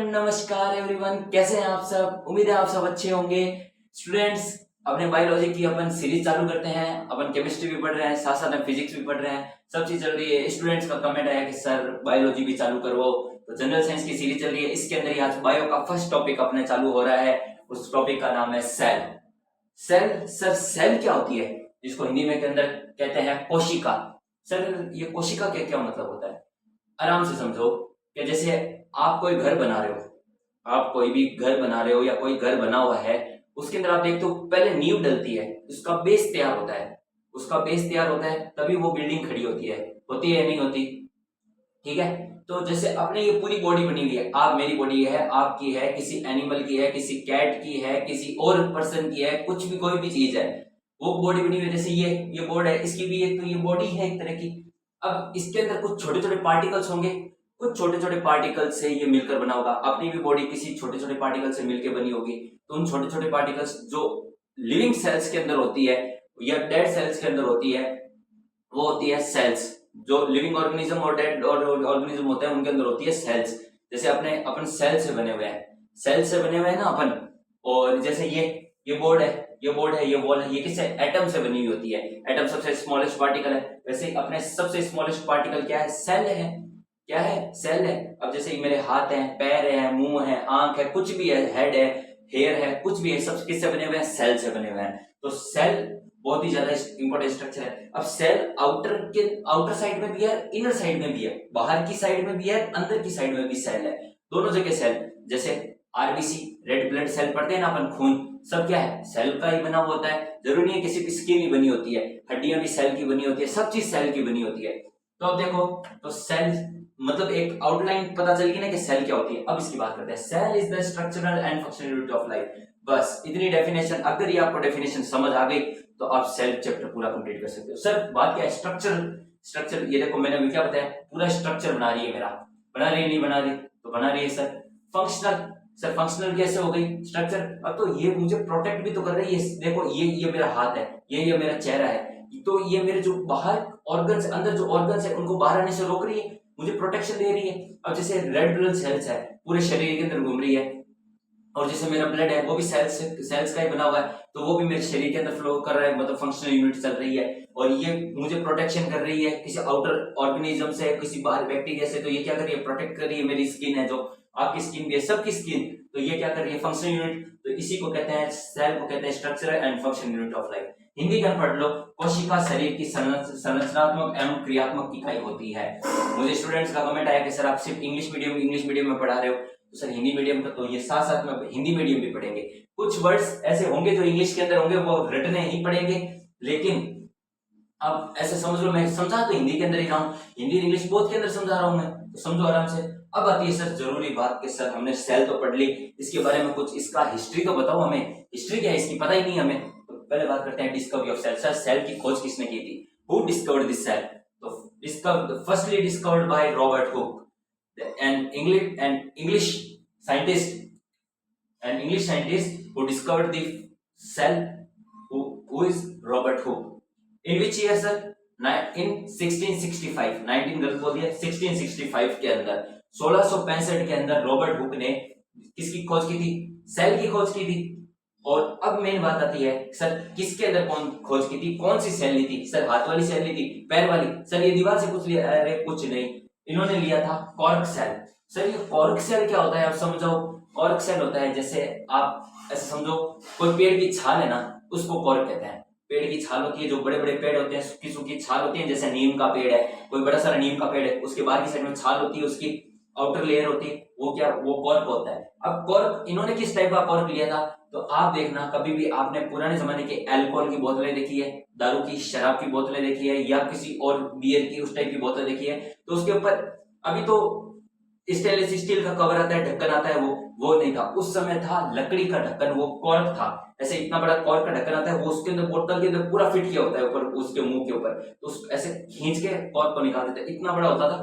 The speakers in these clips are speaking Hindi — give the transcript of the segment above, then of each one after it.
एंड नमस्कार एवरीवन, कैसे हैं आप सब। उम्मीद है आप सब अच्छे होंगे। स्टूडेंट्स, अपने बायोलॉजी की अपन सीरीज चालू करते हैं। अपन केमिस्ट्री भी पढ़ रहे हैं, साथ साथ में फिजिक्स भी पढ़ रहे हैं, सब चीज चल रही है। स्टूडेंट्स का कमेंट आया कि सर बायोलॉजी भी चालू करो, तो जनरल साइंस की सीरीज चल रही है। इसके अंदर ही आज बायो का फर्स्ट टॉपिक अपने चालू हो रहा है। उस टॉपिक का नाम है सेल। सेल सर, सेल क्या होती है, जिसको हिंदी में के अंदर कहते हैं कोशिका। सर ये कोशिका के क्या मतलब होता है, आराम से समझो कि जैसे आप कोई घर बना रहे हो, आप कोई भी घर बना रहे हो या कोई घर बना हुआ है, उसके अंदर आप देखते हो पहले नींव डलती है, उसका बेस तैयार होता है, उसका बेस तैयार होता है तभी वो बिल्डिंग खड़ी होती है या नहीं होती। ठीक है, तो जैसे अपने ये पूरी बॉडी बनी हुई है, आप मेरी बॉडी है, आपकी है, किसी एनिमल की है, किसी कैट की है, किसी और पर्सन की है, कुछ भी कोई भी चीज है, वो बॉडी बनी हुई है। जैसे ये बोर्ड है, इसकी भी एक तो ये बॉडी है एक तरह की। अब इसके अंदर कुछ छोटे छोटे पार्टिकल्स होंगे, कुछ छोटे छोटे पार्टिकल से ये मिलकर बना होगा। अपनी भी बॉडी किसी छोटे छोटे पार्टिकल से मिलकर बनी होगी। तो उन छोटे छोटे पार्टिकल्स जो लिविंग सेल्स के अंदर होती है या डेड सेल्स के अंदर होती है, वो होती है सेल्स। जो लिविंग ऑर्गेनिज्म और डेड ऑर्गेनिज्म होते हैं उनके अंदर होती है सेल्स। जैसे अपन सेल से बने हुए हैं, सेल से बने हुए हैं ना अपन। और जैसे ये बोर्ड है, ये वॉल है, ये किससे, एटम से बनी हुई होती है। एटम सबसे स्मॉलेस्ट पार्टिकल है, वैसे ही अपने सबसे स्मॉलेस्ट पार्टिकल क्या है, सेल है। क्या है, सेल है। अब जैसे मेरे हाथ हैं, पैर है, मुंह है, आंख है, कुछ भी है, हेड है, हेयर है, कुछ भी है, सब किससे बने हुए हैं, सेल से बने हुए हैं। तो सेल बहुत ही ज्यादा इंपॉर्टेंट स्ट्रक्चर है। अब सेल आउटर साइड में भी है, इनर साइड में भी है, बाहर की साइड में भी है, अंदर की साइड में भी सेल है, दोनों जगह सेल। जैसे आरबीसी, रेड ब्लड सेल पढ़ते हैं ना अपन, खून, सब क्या है, सेल का ही बना हुआ होता है। जरूरी नहीं है किसी की स्किन ही बनी होती है, हड्डियां भी सेल की बनी होती है, सब चीज सेल की बनी होती है। तो अब देखो, तो सेल मतलब एक आउटलाइन पता चल गई ना कि सेल क्या होती है। अब इसकी बात करते हैं। Cell is the structural and functional unit of life. बस इतनी डेफिनेशन, अगर ये आपको डेफिनेशन समझ आ गई तो आप सेल चैप्टर पूरा कंप्लीट कर सकते हो। सर बात क्या है, स्ट्रक्चर ये देखो, मैंने अभी क्या बताया, पूरा स्ट्रक्चर बना रही है मेरा, बना रही है नहीं बना रही, तो बना रही है सर। फंक्शनल, सर फंक्शनल कैसे हो गई स्ट्रक्चर। अब तो ये मुझे प्रोटेक्ट भी तो कर रही है। देखो ये मेरा हाथ है, ये मेरा चेहरा है, तो ये मेरे जो बाहर ऑर्गन्स, अंदर जो ऑर्गन्स है उनको बाहर आने से रोक रही है, मुझे प्रोटेक्शन दे रही है। अब जैसे रेड ब्लड सेल्स है, पूरे शरीर के अंदर घूम रही है, और जैसे मेरा ब्लड है वो भी सेल्स का ही बना हुआ है, तो वो भी मेरे शरीर के अंदर फ्लो कर रहा है, मतलब फंक्शनल यूनिट चल रही है। और ये मुझे प्रोटेक्शन कर रही है किसी आउटर ऑर्गेनिज्म से, किसी बाहर बैक्टीरिया से। तो ये क्या कर रही है, प्रोटेक्ट कर रही है। मेरी स्किन है, जो आपकी स्किन भी है, सबकी स्किन, तो ये क्या कर रही है, फंक्शनल यूनिट। तो इसी को कहते हैं, सेल को कहते हैं structural and functional unit of life. Hindi में पढ़ लो, कोशिका शरीर की संरचनात्मक एवं क्रियात्मक इकाई होती है। मुझे स्टूडेंट्स का कमेंट आया कि सर आप सिर्फ इंग्लिश मीडियम में पढ़ा रहे हो, तो सर हिंदी मीडियम का तो ये साथ साथ में हिंदी मीडियम भी पढ़ेंगे। कुछ वर्ड्स ऐसे होंगे जो इंग्लिश के अंदर होंगे, वो रटने ही पड़ेंगे, लेकिन अब ऐसे समझ लो, मैं समझा तो हिंदी के अंदर ही रहा हूँ, हिंदी इंग्लिश बोथ के अंदर समझा रहा हूँ मैं, तो समझो आराम से। अब आती है सर जरूरी बात कि सर हमने सेल तो पढ़ ली, इसके बारे में कुछ इसका हिस्ट्री तो बताओ हमें। हिस्ट्री क्या है इसकी, पता ही नहीं हमें। तो पहले बात करते हैं discovery of cell. Sir cell की खोज किसने की थी, हु डिस्कवर्ड दिस सेल। तो firstly discovered by Robert Hooke, an English scientist, who discovered the cell, who is Robert Hooke. In which year sir? In 1665, 19 गलत बोल दिया, 1665 के अंदर, 1665 के अंदर रॉबर्ट हुक ने किसकी खोज की थी, सेल की खोज की थी। और अब मेन बात आती है, सर किसके अंदर कौन खोज की थी, कौन सी सेल ली थी। सर हाथ वाली सेल ली थी, पैर वाली, सर ये दीवार से कुछ लिया, अरे कुछ नहीं, इन्होंने लिया था कॉर्क सेल। सर ये कॉर्क सेल क्या होता है, आप समझो। कॉर्क सेल होता है, जैसे आप ऐसे समझो, कोई पेड़ की छाल है ना, उसको कॉर्क कहते हैं। पेड़ की छाल होती है, जो बड़े बड़े पेड़ होते हैं, सूखी सूखी छाल होती है, जैसे नीम का पेड़ है, कोई बड़ा सारा नीम का पेड़ है, उसके बाहर की साइड में छाल होती है, उसकी आउटर लेयर होती है, वो कॉर्क होता है। अब कॉर्क, इन्होंने किस टाइप का कॉर्क लिया था, तो आप देखना, कभी भी आपने पुराने जमाने के अल्कोहल की बोतलें देखी है, दारू की, शराब की बोतलें देखी है, या किसी और बियर की उस टाइप की बोतल देखी है, तो उसके ऊपर अभी तो स्टेनलेस स्टील का कवर आता है, ढक्कन आता है, वो नहीं था, उस समय था लकड़ी का ढक्कन, वो कॉर्क था। ऐसे इतना बड़ा कॉर्क का ढक्कन आता है, वो उसके अंदर, बोतल के अंदर पूरा फिट किया होता है ऊपर, उसके मुंह के ऊपर, तो ऐसे खींच के कॉर्क को निकाल देते, इतना बड़ा होता था,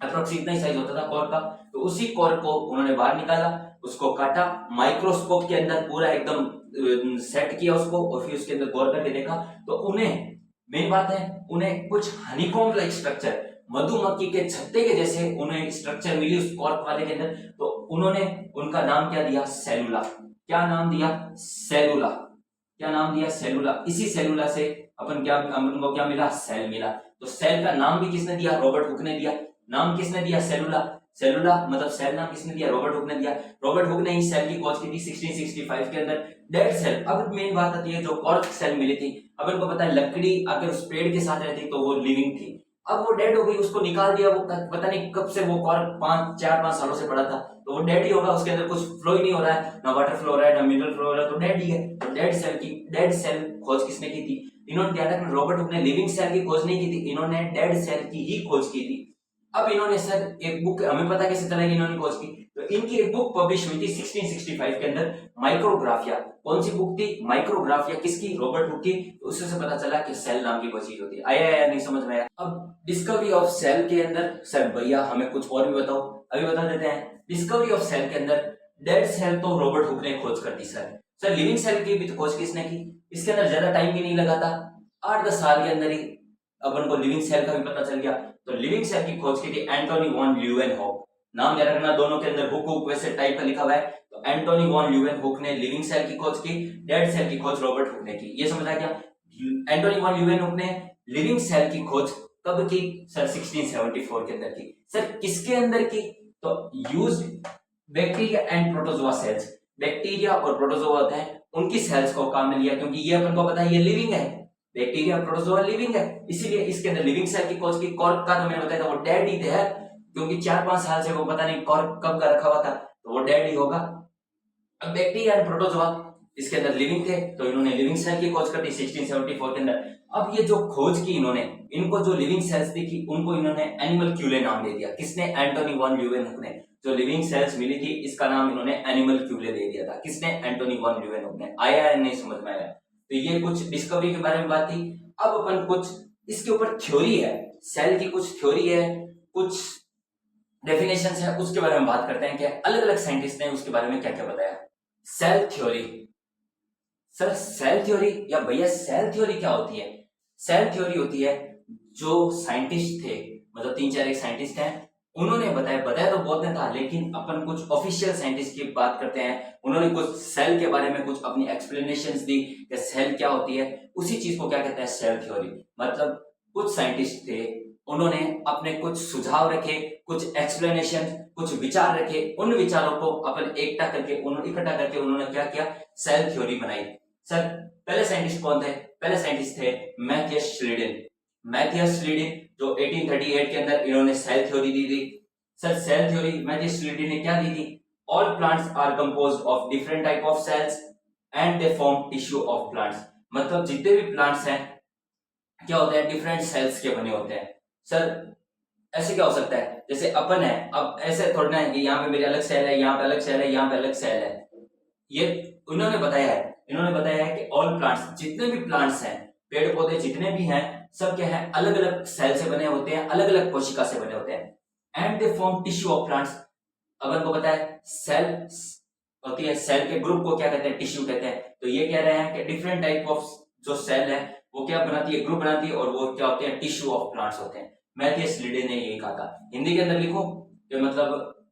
अप्रोक्स इतना ही साइज होता था कॉर्क का। तो उसी कॉर्क को उन्होंने बाहर निकाला, उसको काटा, माइक्रोस्कोप के अंदर पूरा एकदम सेट किया उसको, और फिर उसके अंदर गौर करके देखा, तो उन्हें, मेन बात है, उन्हें कुछ हनीकॉम्ब लाइक स्ट्रक्चर, मधुमक्खी के छत्ते के जैसे उन्हें स्ट्रक्चर मिली उस कॉर्क वाले के अंदर। तो उन्होंने उनका नाम क्या दिया, सेलुला। क्या नाम दिया, सेलुला। क्या नाम दिया, सेलुला। इसी सेलुला से अपन को क्या मिला, सेल मिला। तो सेल का नाम भी किसने दिया, रॉबर्ट हुक ने दिया। नाम किसने दिया, सेलुला। सेलुला मतलब सेल नाम किसने दिया, रॉबर्ट हुक ने दिया। रॉबर्ट हुक ने ही सेल की खोज की थी 1665 के अंदर। डेड सेल, अब मेन बात आती है जो कॉर्क सेल मिली थी। अब इनको पता है लकड़ी अगर उस पेड़ के साथ रहती तो वो लिविंग थी, अब वो डेड हो गई, उसको निकाल दिया। वो पता नहीं कब से वो कॉर्क 4-5 सालों से पड़ा था, तो वो डेड ही होगा, उसके अंदर कुछ फ्लो ही नहीं हो रहा है, ना वाटर फ्लो हो रहा है, ना मिनरल फ्लो हो रहा है, तो डेड ही है। तो डेड सेल खोज किसने की थी, इन्होंने ध्यान रखना, रॉबर्ट हुक ने लिविंग सेल की खोज नहीं की थी, इन्होंने डेड सेल की ही खोज की थी। अब इन्होंने सर एक बुक, हमें पता कैसे चला कि इन्होंने खोज की, तो इनकी एक बुक पब्लिश हुई थी 1665 के अंदर, माइक्रोग्राफिया। कौन सी बुक थी, माइक्रोग्राफिया। किसकी, रॉबर्ट हुक की। तो उससे से पता चला कि सेल नाम की कोई चीज होती है। आया या नहीं समझ में आया। अब डिस्कवरी ऑफ सेल के अंदर सर भैया हमें कुछ और भी बताओ, अभी बता देते हैं। डिस्कवरी ऑफ सेल के अंदर डेड सेल तो रॉबर्ट हुक ने खोज कर दी सर लिविंग सेल की भी तो खोज किसने की, इसके अंदर ज्यादा टाइम भी नहीं लगा था, 8-10 साल के अंदर ही अपन को लिविंग सेल का भी पता चल गया। तो लिविंग सेल की खोज की थी एंटोनी वॉन ल्यूवेनहॉक। नाम याद रखना, दोनों के अंदर हुक हुक वैसे टाइप का लिखा हुआ है। तो एंटोनी वॉन ल्यूवेनहॉक ने लिविंग सेल की खोज की, डेड सेल की खोज रॉबर्ट हुक ने की। ये समझ आया क्या। एंटोनी वॉन ल्यूवेनहॉक ने लिविंग सेल की खोज कब की सर, 1674 के अंदर की। सर किसके अंदर की, तो use bacteria and protozoa cells. Bacteria और प्रोटोजोआ होते हैं, उनकी सेल्स को काम में लिया, क्योंकि ये अपन को पता है ये लिविंग है, बैक्टीरिया प्रोटोजोआ लिविंग है, इसीलिए इसके अंदर लिविंग सेल की खोज की। कॉर्क का तो मैंने बताया था वो डेड ही है, क्योंकि 4-5 साल से वो पता नहीं कॉर्क कब का रखा हुआ था, तो वो डेड ही होगा। अब बैक्टीरिया एंड प्रोटोजोआ इसके अंदर लिविंग थे, तो इन्होंने लिविंग सेल की खोज कर दी 1674 के अंदर। अब ये जो खोज की इन्होंने, इनको जो लिविंग सेल्स दिखी उनको इन्होंने एनिमलक्यूले नाम दे दिया। किसने, एंटोनी वॉन ल्यूवेनहुक ने। जो लिविंग सेल्स मिली थी इसका नाम इन्होंने एनिमलक्यूले दे दिया था। किसने, एंटोनी वॉन ल्यूवेनहुक ने। आया या नहीं समझ में आया। तो ये कुछ डिस्कवरी के बारे में बात थी। अब अपन कुछ इसके ऊपर थ्योरी है, सेल की कुछ थ्योरी है, कुछ डेफिनेशंस है, उसके बारे में बात करते हैं कि अलग अलग साइंटिस्ट ने उसके बारे में क्या क्या बताया। Cell theory. Sir cell theory या भैया सेल थ्योरी क्या होती है। सेल थ्योरी होती है जो साइंटिस्ट थे, मतलब 3-4 एक साइंटिस्ट हैं, उन्होंने बताया तो बहुत ने था, लेकिन अपन कुछ ऑफिशियल साइंटिस्ट की बात करते हैं, उन्होंने कुछ सेल के बारे में कुछ अपनी एक्सप्लेनेशंस दी कि सेल क्या होती है, उसी चीज को क्या कहते हैं, सेल थ्योरी। मतलब कुछ साइंटिस्ट थे, उन्होंने अपने कुछ सुझाव रखे, कुछ एक्सप्लेनेशन, कुछ विचार रखे, उन विचारों को अपन इकट्ठा करके उन्होंने क्या किया, सेल थ्योरी बनाई। सर पहले साइंटिस्ट कौन थे, पहले साइंटिस्ट थे मैथियस श्लीडेन, जो 1838 के अंदर इन्होंने सेल थ्योरी दी थी। Sir cell theory Matthias Schleiden ने क्या दी थी, all plants are composed of different type of cells and they form tissue of plants. मतलब जितने भी प्लांट्स हैं क्या होते हैं, डिफरेंट सेल्स के बने होते हैं। सर ऐसे क्या हो सकता है, जैसे अपन है, अब ऐसे थोड़ा है कि यहाँ पे मेरी अलग सेल है, यहाँ पे अलग सेल है, यहाँ पे अलग सेल है। ये इन्होंने बताया है कि ऑल प्लांट्स, जितने भी प्लांट्स हैं, पेड़ पौधे जितने भी हैं, सब क्या है, अलग अलग सेल से बने होते हैं, अलग अलग कोशिका से बने होते हैं। And they form tissue of plants. अपन को पता है सेल होती है, सेल के ग्रुप को क्या कहते हैं, टिश्यू कहते हैं। तो ये कह रहे हैं कि डिफरेंट टाइप ऑफ जो सेल है वो क्या बनाती है, ग्रुप बनाती है, और वो क्या होते हैं, टिश्यू ऑफ प्लांट्स होते हैं। मैथियस श्लीडेन ने यही कहा था। हिंदी के अंदर लिखो कि मतलब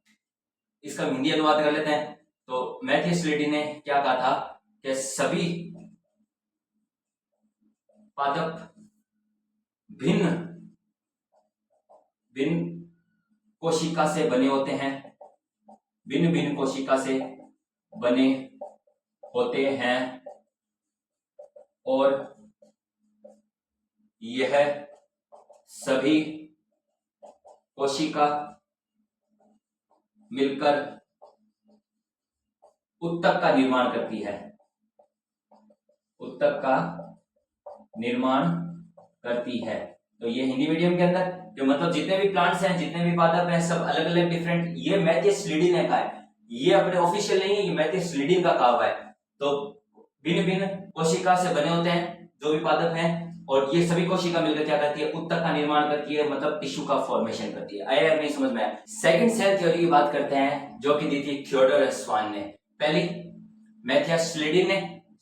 इसका हिंदी अनुवाद कर लेते हैं। तो मैथियस श्लीडेन ने क्या कहा था कि सभी पादप भिन्न कोशिका से बने होते हैं, भिन्न कोशिका से बने होते हैं, और यह सभी कोशिका मिलकर उत्तक का निर्माण करती है, उत्तक का निर्माण करती है। तो ये हिंदी मीडियम के अंदर जो मतलब जितने भी प्लांट्स हैं, जितने भी पादप हैं, सब अलग अलग डिफरेंट, ये मैथियस श्लीडेन ने कहा है, ये अपने ऑफिशियल नहीं है, ये मैथियस श्लीडेन का कहा हुआ है। तो भिन्न कोशिका से बने होते हैं जो भी पादप हैं, और ये सभी कोशिका मिलकर क्या करती है, उत्तक का निर्माण करती है, मतलब टिश्यू का फॉर्मेशन करती है। आया नहीं समझ में आया। सेकंड सेल थ्योरी की बात करते हैं, जो कि दी थी थियोडोर स्वान ने। पहली मैथियस श्लीडेन ने,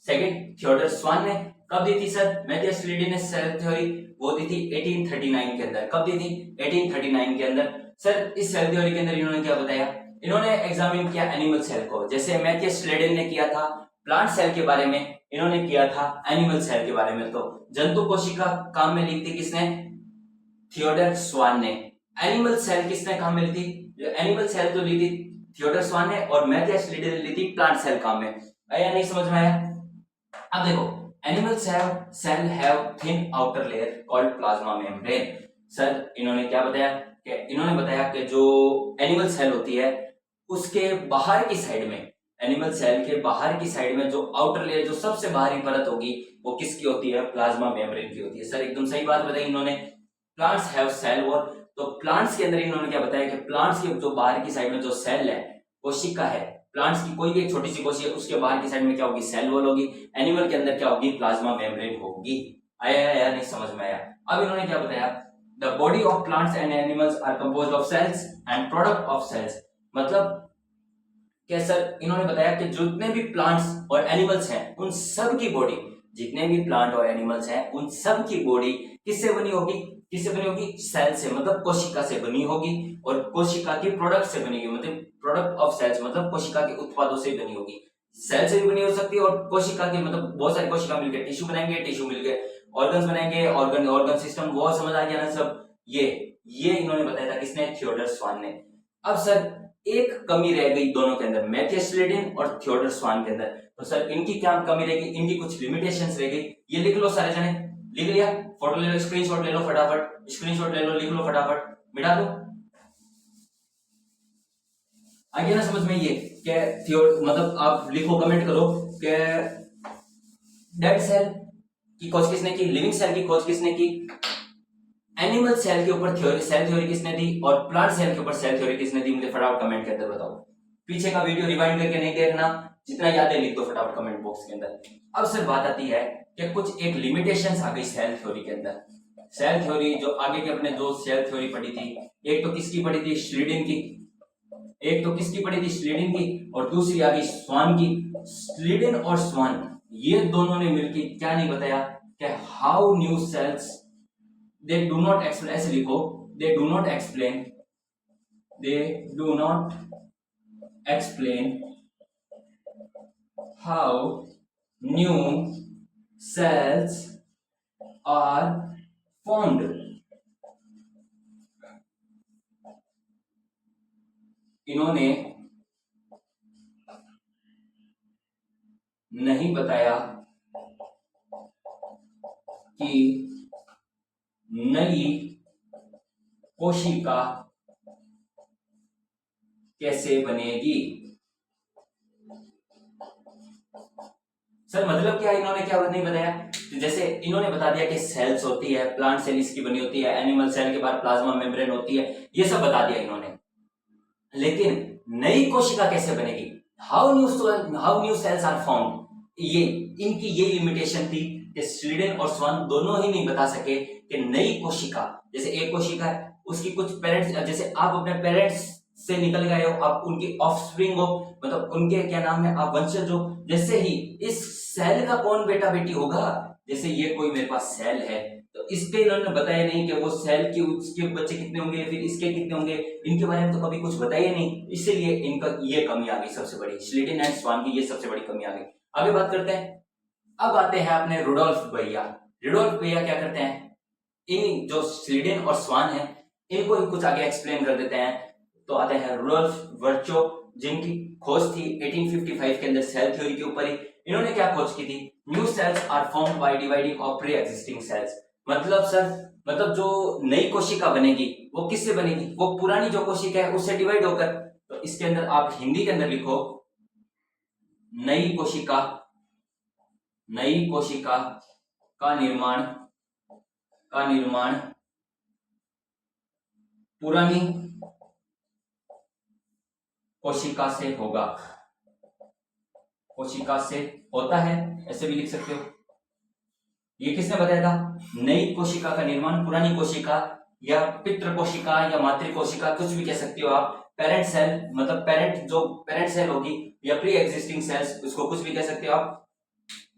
सेकंड थियोडोर स्वान ने। कब दी थी सर मैथियस श्लीडेन ने सेल थ्योरी, वो दी थी 1839 के अंदर। कब दी थी, 1839 के अंदर। सर इस सेल थ्योरी के अंदर इन्होंने क्या बताया इन्होंने एग्जामिन किया एनिमल सेल को, जैसे मैथियस स्लेडेन ने किया था प्लांट सेल के बारे में, इन्होंने किया था एनिमल सेल के बारे में। तो जंतु कोशिका काम में ली थी किसने? थियोडर स्वान ने। एनिमल सेल किसने काम में ली थी? एनिमल सेल तो ली थी थियोडर स्वान ने, और मैथियस स्लेडेन ने ली थी प्लांट सेल काम में। आया नहीं समझ में आया? अब देखो, animal cell have thin outer layer called plasma membrane. Sir इन्होंने क्या बताया कि इन्होंने बताया कि जो एनिमल सेल होती है उसके बाहर की साइड में, एनिमल सेल के बाहर की साइड में जो आउटर लेयर, जो सबसे बाहरी परत होगी, वो किसकी होती है? प्लाज्मा मेम्ब्रेन की होती है। सर एकदम सही बात बताई इन्होंने। प्लांट्स हैव सेल वॉल, तो प्लांट्स के अंदर इन्होंने क्या बताया कि प्लांट्स की जो बाहर की साइड में जो सेल है, कोशिका है, प्लांट्स की कोई भी एक छोटी सी कोशिका, उसके बाहर की साइड में क्या होगी? सेल वॉल होगी। एनिमल के अंदर क्या होगी? प्लाज्मा मेम्ब्रेन होगी। आया या नहीं समझ में आया? अब इन्होंने क्या बताया? The body of plants and animals are composed of cells and product of cells. मतलब क्या सर? इन्होंने बताया कि जितने भी प्लांट्स और एनिमल्स हैं उन सब की बॉडी, जितने भी प्लांट और एनिमल्स हैं उन सब की बॉडी किससे बनी होगी? किससे बनी होगी? सेल से, मतलब कोशिका से बनी होगी, और कोशिका के प्रोडक्ट से बनी होगी, मतलब प्रोडक्ट ऑफ सेल्स, मतलब कोशिका के उत्पादों से बनी होगी। सेल से भी बनी हो सकती है, और कोशिका के मतलब बहुत सारी कोशिका मिलकर टिश्यू बनाएंगे, टिश्यू मिलकर ऑर्गन्स बनाएंगे, ऑर्गन सिस्टम, वो समझ आ गया ना सब? ये इन्होंने बताया था किसने? थियोडर स्वान ने। अब सर एक कमी रह गई दोनों के अंदर, मैथियस स्लेडेन और थियोडर स्वान के अंदर। तो सर इनकी क्या कमी रहेगी? इनकी कुछ लिमिटेशंस रह गई। ये लिख लो सारे जने, लिख लिया? फोटो ले लो, स्क्रीनशॉट ले लो फटाफट, स्क्रीनशॉट ले लो, लिख लो फटाफट, मिटा दो। आगे ना समझ में ये कि मतलब आप लिखो, कमेंट करो कि डेड सेल की खोज किसने की? लिविंग सेल की खोज किसने की? एनिमल सेल के ऊपर सेल थ्योरी किसने दी? और प्लांट सेल के ऊपर सेल थ्योरी किसने दी? मुझे फटाफट कमेंट के अंदर बताओ। पीछे का वीडियो रिवाइंड करके नहीं देखना, जितना याद है लिख दो फटाफट कमेंट बॉक्स के अंदर। अब सर बात आती है कि कुछ एक लिमिटेशंस आ गई सेल थ्योरी के अंदर। सेल थ्योरी जो आगे के अपने जो सेल थ्योरी पढ़ी थी, एक तो किसकी पढ़ी थी? श्लीडिन की। एक तो किसकी पढ़ी थी? श्लीडिन की, और दूसरी आ गई स्वान की। श्लीडिन और स्वान ये दोनों ने मिलकर क्या नहीं बताया कि how new sales they do not explain, ऐसे लिखो, they do not explain how new cells are formed। इन्होंने नहीं बताया कि नई कोशिका कैसे बनेगी। सर मतलब क्या? इन्होंने क्या नहीं बताया? तो जैसे इन्होंने बता दिया कि सेल्स होती है, प्लांट सेल इसकी बनी होती है, एनिमल सेल के बाद प्लाज्मा मेम्ब्रेन होती है, ये सब बता दिया इन्होंने। लेकिन नई कोशिका कैसे बनेगी? How new cells are formed, ये इनकी ये लिमिटेशन थी कि स्वीडन और स्वान दोनों ही नहीं बता सके कि नई कोशिका, जैसे एक कोशिका है उसकी कुछ पेरेंट्स, जैसे आप अपने पेरेंट्स से निकल गए हो, आप उनकी ऑफस्प्रिंग हो, मतलब उनके क्या नाम है, आप वंशज हो। जैसे ही इस सेल का कौन बेटा बेटी होगा, जैसे ये कोई मेरे पास सेल है तो इसके इन्होंने बताया नहीं कि वो सेल की उसके बच्चे कितने होंगे, फिर इसके कितने होंगे, इनके बारे में तो कभी कुछ बताया नहीं, इसीलिए इनका ये कमी आ गई सबसे बड़ी, स्लीडिन एंड स्वान की ये सबसे बड़ी कमी आ गई। आगे बात करते हैं, अब आते हैं अपने रुडोल्फ भैया। रुडोल्फ भैया क्या करते हैं, इन जो स्लीडिन और स्वान है इनको ही कुछ आगे एक्सप्लेन कर देते हैं। तो आते हैं रुडोल्फ वर्चो, जिनकी खोज थी 1855 के अंदर सेल थ्योरी के ऊपर ही। इन्होंने क्या खोज की थी, new cells are formed by dividing of pre existing cells. मतलब सर, मतलब जो नई कोशिका बनेगी वो किससे बनेगी, वो पुरानी जो कोशिका है उससे डिवाइड होकर। तो इसके अंदर आप हिंदी के अंदर लिखो, नई कोशिका का निर्माण पुरानी कोशिका से होगा, कोशिका से होता है, ऐसे भी लिख सकते हो। ये किसने बताया था, नई कोशिका का निर्माण पुरानी कोशिका या पितृ कोशिका या मातृ कोशिका, कुछ भी कह सकते हो आप। पेरेंट सेल मतलब पेरेंट सेल होगी या प्री एग्जिस्टिंग सेल्स, उसको कुछ भी कह सकते हो आप।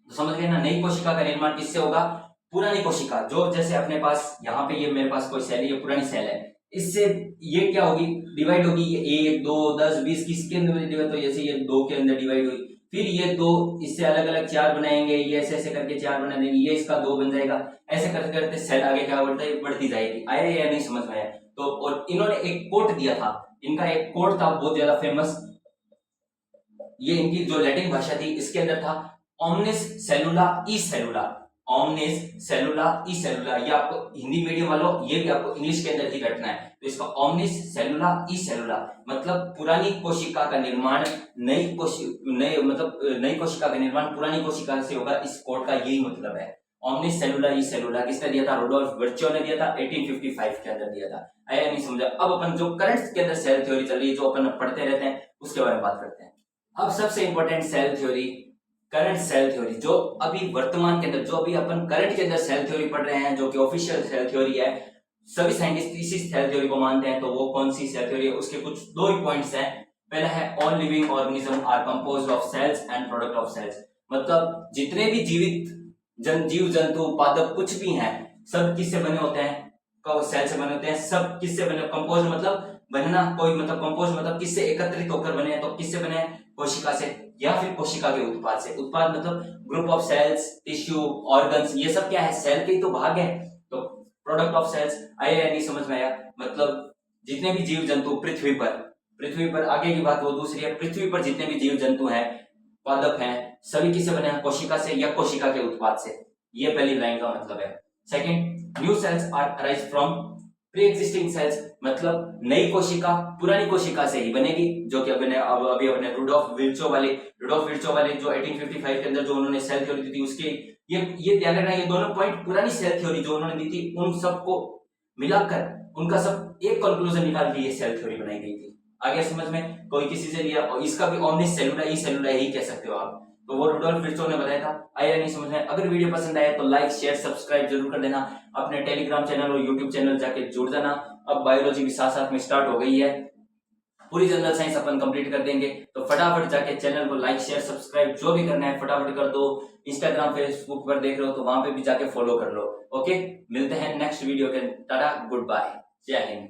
तो समझ गए ना, नई कोशिका का निर्माण किससे होगा, पुरानी कोशिका, जो जैसे अपने पास यहाँ पे ये मेरे पास कोई सेल है, ये पुरानी सेल है, इससे ये क्या होगी, डिवाइड होगी, ये 1 2 10 20 किसके अंदर डिवाइड, तो जैसे ये 2 के अंदर डिवाइड हुई, फिर ये 2 इससे अलग अलग 4 बनाएंगे, ये ऐसे ऐसे करके 4 बना देंगे, ये इसका 2 बन जाएगा, ऐसे करते करते सेल आगे क्या बढ़ती जाएगी। आया या नहीं समझ में आया? तो और इन्होंने एक कोट दिया था, इनका एक कोट था बहुत ज्यादा फेमस, ये इनकी जो लैटिन भाषा थी इसके अंदर था ओमनिस सेलुला ई सेलुला, ओमनिस सेलुला ई सेलुला। ये आपको हिंदी मीडियम वालों ये भी आपको इंग्लिश के अंदर ही रखना है। तो इसका ओमनिस सेलुला ई सेलुला मतलब पुरानी कोशिका का निर्माण नई कोशिका का निर्माण पुरानी कोशिका से होगा, इस कोड का यही मतलब है। ओमनिस सेलुला ई सेलुला किसने दिया था? रुडोल्फ वर्च्यो ने दिया था, 1855 के अंदर दिया था। आया नहीं समझा? अब अपन जो करंट के अंदर सेल थ्योरी चल रही है, जो अपन पढ़ते रहते हैं, उसके बारे में बात करते हैं। अब सबसे important cell theory, current cell theory, जो अभी वर्तमान के अंदर, जो अभी अपन करंट के अंदर सेल थ्योरी पढ़ रहे हैं, जो कि ऑफिशियल सेल थ्योरी है, सभी साइंटिस्ट इसी सेल थ्योरी को मानते हैं। तो वो कौन सी सेल थ्योरी है? उसके कुछ 2 ही पॉइंट्स हैं। पहला है all living organism are composed of cells and product of cells, मतलब जितने भी जीवित जीव जंतु पादप कुछ भी हैं, सब किससे बने होते हैं? सेल से बने होते हैं। सब किससे बने? कंपोज मतलब बनना, कोई मतलब कंपोज मतलब किससे एकत्रित होकर बने हैं, तो किससे बने हैं? कोशिका से या फिर कोशिका के उत्पाद से। उत्पाद मतलब group of cells, tissue, organs, ये सब क्या है? सेल के ही तो भाग है। तो प्रोडक्ट ऑफ सेल्स। आया या नहीं समझ में आया? मतलब जितने भी जीव जंतु पृथ्वी पर आगे की बात वो दूसरी है, पृथ्वी पर जितने भी जीव जंतु हैं, पादप हैं, सभी किससे बने हैं? कोशिका से या कोशिका के उत्पाद से। ये पहली लाइन का मतलब है। Second, new cells are arise from pre existing cells, मतलब नई कोशिका पुरानी कोशिका से ही बनेगी, जो कि अभी अपने रुडोल्फ विर्चो वाले जो 1855 के अंदर जो उन्होंने सेल थ्योरी दी थी, उसके ये ध्यान रखना, ये दोनों पॉइंट पुरानी सेल थ्योरी जो उन्होंने दी थी, उन सबको मिलाकर उनका सब एक कंक्लूजन निकाल के ये सेल थ्योरी बनाई गई थी। आगे समझ में? कोई किसी से लिया, और इसका भी ओमनिस सेलुला ई सेलुला ही कह सकते हो आप। तो वो रुडोल्फ विर्चो ने बताया था। आया नहीं समझ में? अगर वीडियो पसंद आया तो लाइक शेयर सब्सक्राइब जरूर कर देना। अपने टेलीग्राम चैनल और यूट्यूब चैनल जाके जुड़ जाना। अब बायोलॉजी भी साथ साथ में स्टार्ट हो गई है, पूरी जनरल साइंस अपन कंप्लीट कर देंगे। तो फटाफट जाके चैनल को लाइक शेयर सब्सक्राइब जो भी करना है फटाफट कर दो। इंस्टाग्राम फेसबुक पर देख रहे हो तो वहां पे भी जाके फॉलो कर लो। ओके, मिलते हैं नेक्स्ट वीडियो के। टाटा, गुड बाय, जय हिंद।